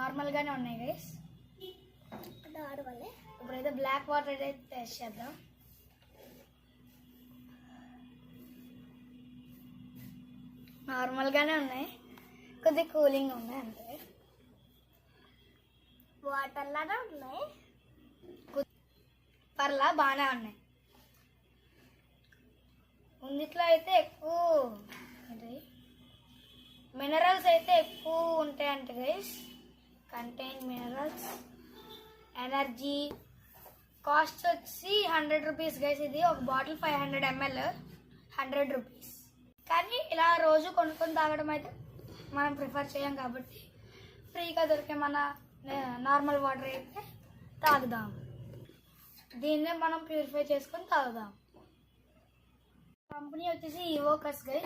నార్మల్గానే ఉన్నాయి గైస్. ఇప్పుడైతే బ్లాక్ వాటర్ అయితే టెస్ట్ చేద్దాం. నార్మల్గానే ఉన్నాయి, కొద్దిగా కూలింగ్ ఉన్నాయి అంతే. వాటర్ లాగా ఉన్నాయి, పర్లా బాగానే ఉన్నాయి. ముందిట్లో అయితే ఎక్కువ మినరల్స్ అయితే ఎక్కువ ఉంటాయంట guys. Contain minerals, energy. Cost వచ్చి 100 రూపీస్ గైస్. ఇది ఒక బాటిల్ 500 ml 100 రూపీస్. కానీ ఇలా రోజు కొనుక్కొని తాగడం అయితే మనం ప్రిఫర్ చేయం కాబట్టి ఫ్రీగా దొరికే మన నార్మల్ వాటర్ అయితే తాగుదాం. దీన్నే మనం ప్యూరిఫై చేసుకొని తాగుదాం. కంపెనీ వచ్చేసి ఈవోకస్ గైస్.